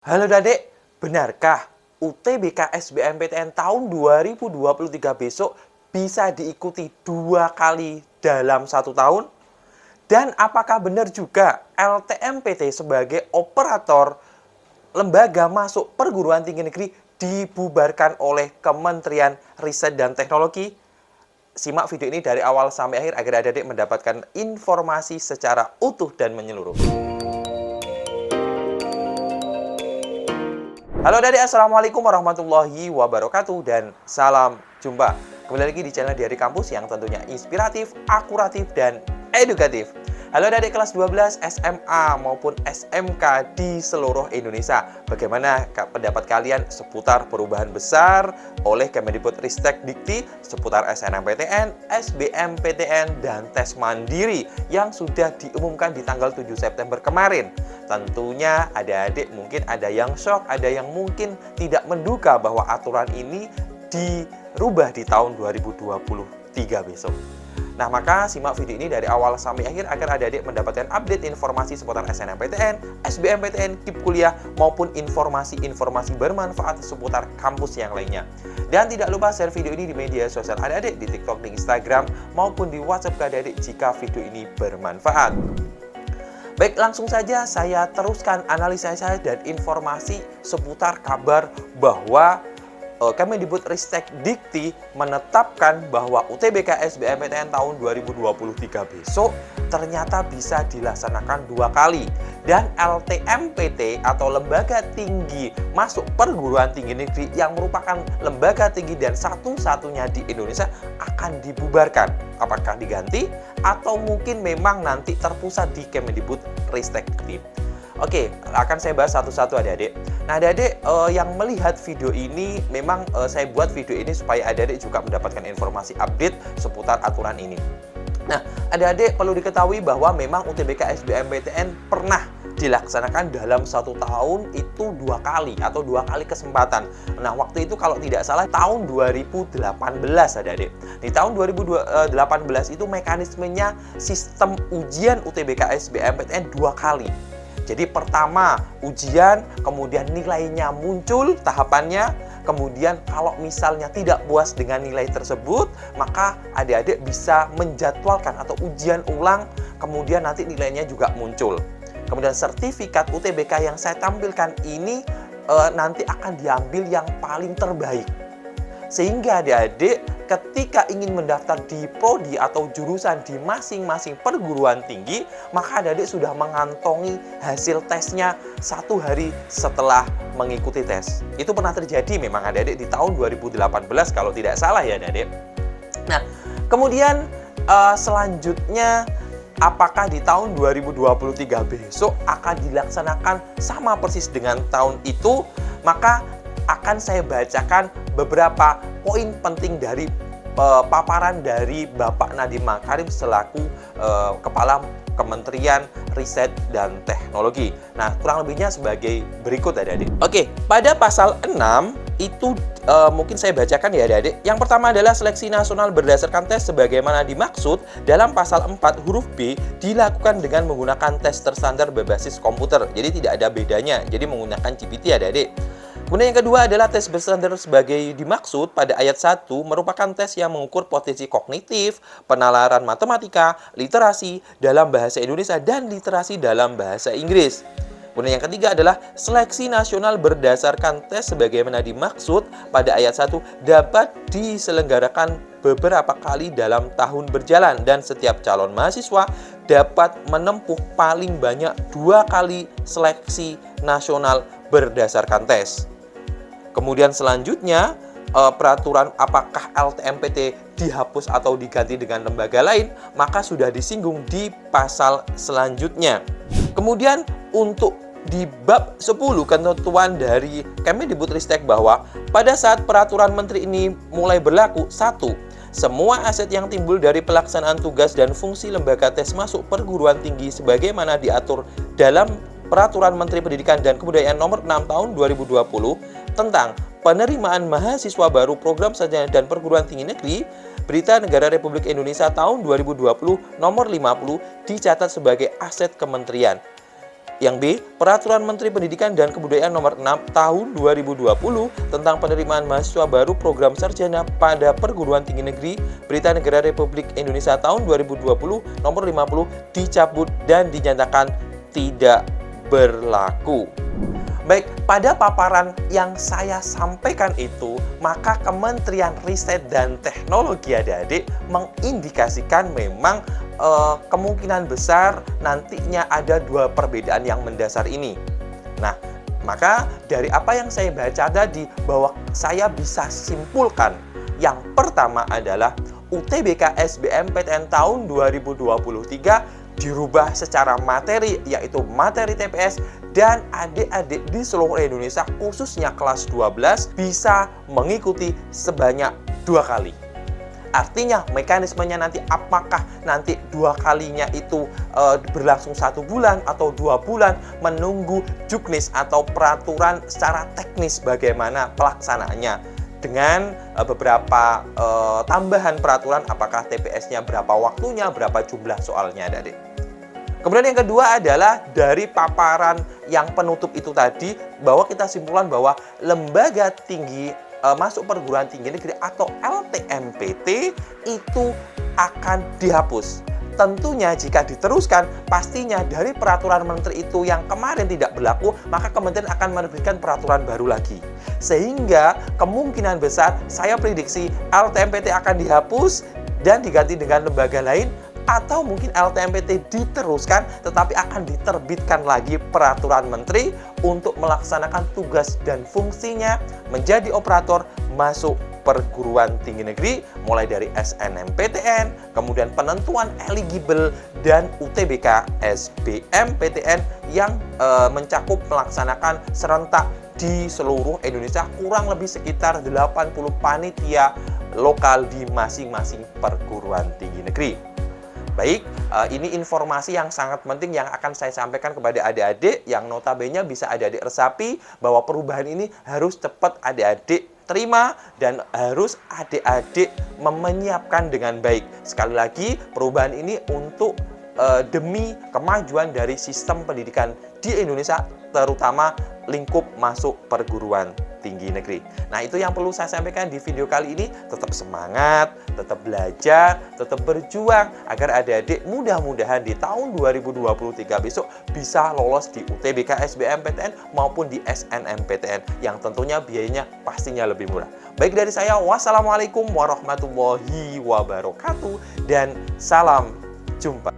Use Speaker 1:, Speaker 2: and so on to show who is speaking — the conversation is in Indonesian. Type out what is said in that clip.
Speaker 1: Halo Dadek, benarkah UTBK SBMPTN tahun 2023 besok bisa diikuti 2 kali dalam 1 tahun? Dan apakah benar juga LTMPT sebagai operator lembaga masuk perguruan tinggi negeri dibubarkan oleh Kementerian Riset dan Teknologi? Simak video ini dari awal sampai akhir agar Adik mendapatkan informasi secara utuh dan menyeluruh. Halo Adik, Assalamualaikum warahmatullahi wabarakatuh dan salam jumpa. Kembali lagi di channel Diari Kampus yang tentunya inspiratif, akuratif, dan edukatif. Halo adik kelas 12 SMA maupun SMK di seluruh Indonesia. Bagaimana pendapat kalian seputar perubahan besar oleh Kemendikbudristek Dikti seputar SNMPTN, SBMPTN, dan tes mandiri yang sudah diumumkan di tanggal 7 September kemarin? Tentunya adik-adik mungkin ada yang shock, ada yang mungkin tidak menduga bahwa aturan ini dirubah di tahun 2023 besok. Nah, maka simak video ini dari awal sampai akhir agar adik-adik mendapatkan update informasi seputar SNMPTN, SBMPTN, KIP kuliah, maupun informasi-informasi bermanfaat seputar kampus yang lainnya. Dan tidak lupa share video ini di media sosial adik-adik, di TikTok, di Instagram, maupun di WhatsApp ke adik-adik jika video ini bermanfaat. Baik, langsung saja saya teruskan analisa saya dan informasi seputar kabar bahwa Kemendikbudristek Dikti menetapkan bahwa UTBK SBMPTN tahun 2023 besok ternyata bisa dilaksanakan 2 kali. Dan LTMPT atau Lembaga Tinggi Masuk Perguruan Tinggi Negeri yang merupakan lembaga tinggi dan satu-satunya di Indonesia akan dibubarkan. Apakah diganti atau mungkin memang nanti terpusat di Kemendikbudristek Dikti? Oke, akan saya bahas satu-satu adik-adik. Nah, adik-adik yang melihat video ini, memang saya buat video ini supaya adik-adik juga mendapatkan informasi update seputar aturan ini. Nah, adik-adik perlu diketahui bahwa memang UTBK SBMPTN pernah dilaksanakan dalam 1 tahun itu 2 kali atau 2 kali kesempatan. Nah, waktu itu kalau tidak salah tahun 2018 adik-adik. Di tahun 2018 itu mekanismenya sistem ujian UTBK SBMPTN 2 kali. Jadi pertama ujian, kemudian nilainya muncul tahapannya, kemudian kalau misalnya tidak puas dengan nilai tersebut, maka adik-adik bisa menjadwalkan atau ujian ulang, kemudian nanti nilainya juga muncul. Kemudian sertifikat UTBK yang saya tampilkan ini nanti akan diambil yang paling terbaik. Sehingga adik-adik ketika ingin mendaftar di prodi atau jurusan di masing-masing perguruan tinggi, maka adik-adik sudah mengantongi hasil tesnya 1 hari setelah mengikuti tes. Itu pernah terjadi memang adik-adik di tahun 2018 kalau tidak salah ya adik-adik. Nah, kemudian selanjutnya apakah di tahun 2023 besok akan dilaksanakan sama persis dengan tahun itu? Maka akan saya bacakan beberapa poin penting dari paparan dari Bapak Nadiem Makarim selaku Kepala Kementerian Riset dan Teknologi. Nah, kurang lebihnya sebagai berikut adik-adik. Oke, pada pasal 6 itu mungkin saya bacakan ya adik-adik. Yang pertama adalah seleksi nasional berdasarkan tes sebagaimana dimaksud dalam pasal 4 huruf B dilakukan dengan menggunakan tes terstandar berbasis komputer. Jadi tidak ada bedanya. Jadi menggunakan GPT adik-adik. Kemudian yang kedua adalah tes berstandar sebagai dimaksud pada ayat 1 merupakan tes yang mengukur potensi kognitif, penalaran matematika, literasi dalam bahasa Indonesia, dan literasi dalam bahasa Inggris. Kemudian yang ketiga adalah seleksi nasional berdasarkan tes sebagaimana dimaksud pada ayat 1 dapat diselenggarakan beberapa kali dalam tahun berjalan dan setiap calon mahasiswa dapat menempuh paling banyak 2 kali seleksi nasional berdasarkan tes. Kemudian selanjutnya peraturan apakah LTMPT dihapus atau diganti dengan lembaga lain, maka sudah disinggung di pasal selanjutnya. Kemudian untuk di bab 10 ketentuan dari Kemendikbudristek bahwa pada saat peraturan menteri ini mulai berlaku, 1. Semua aset yang timbul dari pelaksanaan tugas dan fungsi lembaga tes masuk perguruan tinggi sebagaimana diatur dalam Peraturan Menteri Pendidikan dan Kebudayaan Nomor 6 Tahun 2020 tentang penerimaan mahasiswa baru program sarjana dan perguruan tinggi negeri, Berita Negara Republik Indonesia tahun 2020 Nomor 50 dicatat sebagai aset kementerian. Yang B, Peraturan Menteri Pendidikan dan Kebudayaan Nomor 6 Tahun 2020 tentang penerimaan mahasiswa baru program sarjana pada perguruan tinggi negeri Berita Negara Republik Indonesia tahun 2020 Nomor 50 dicabut dan dinyatakan tidak berlaku. Baik, pada paparan yang saya sampaikan itu, maka Kementerian Riset dan Teknologi adik-adik mengindikasikan memang kemungkinan besar nantinya ada dua perbedaan yang mendasar ini. Nah, maka dari apa yang saya baca tadi, bahwa saya bisa simpulkan yang pertama adalah UTBK SBMPTN tahun 2023 dirubah secara materi, yaitu materi TPS, dan adik-adik di seluruh Indonesia khususnya kelas 12 bisa mengikuti sebanyak 2 kali. Artinya mekanismenya nanti apakah nanti 2 kalinya itu berlangsung 1 bulan atau 2 bulan, menunggu juknis atau peraturan secara teknis bagaimana pelaksanaannya dengan beberapa tambahan peraturan, apakah TPS-nya berapa waktunya, berapa jumlah soalnya adik. Kemudian yang kedua adalah dari paparan yang penutup itu tadi, bahwa kita simpulkan bahwa lembaga tinggi masuk perguruan tinggi negeri atau LTMPT itu akan dihapus. Tentunya jika diteruskan, pastinya dari peraturan menteri itu yang kemarin tidak berlaku, maka kementerian akan menerbitkan peraturan baru lagi. Sehingga kemungkinan besar saya prediksi LTMPT akan dihapus dan diganti dengan lembaga lain, atau mungkin LTMPT diteruskan tetapi akan diterbitkan lagi peraturan menteri untuk melaksanakan tugas dan fungsinya menjadi operator masuk perguruan tinggi negeri, mulai dari SNMPTN, kemudian penentuan eligible, dan UTBK SBMPTN yang mencakup melaksanakan serentak di seluruh Indonesia, kurang lebih sekitar 80 panitia lokal di masing-masing perguruan tinggi negeri. Baik, ini informasi yang sangat penting yang akan saya sampaikan kepada adik-adik yang notabene bisa adik-adik resapi bahwa perubahan ini harus cepat adik-adik terima dan harus adik-adik menyiapkan dengan baik. Sekali lagi, perubahan ini untuk demi kemajuan dari sistem pendidikan di Indonesia, terutama lingkup masuk perguruan tinggi negeri. Nah, itu yang perlu saya sampaikan di video kali ini. Tetap semangat, tetap belajar, tetap berjuang agar adik-adik mudah-mudahan di tahun 2023 besok bisa lolos di UTBK SBMPTN maupun di SNMPTN yang tentunya biayanya pastinya lebih murah. Baik, dari saya, wassalamualaikum warahmatullahi wabarakatuh dan salam jumpa.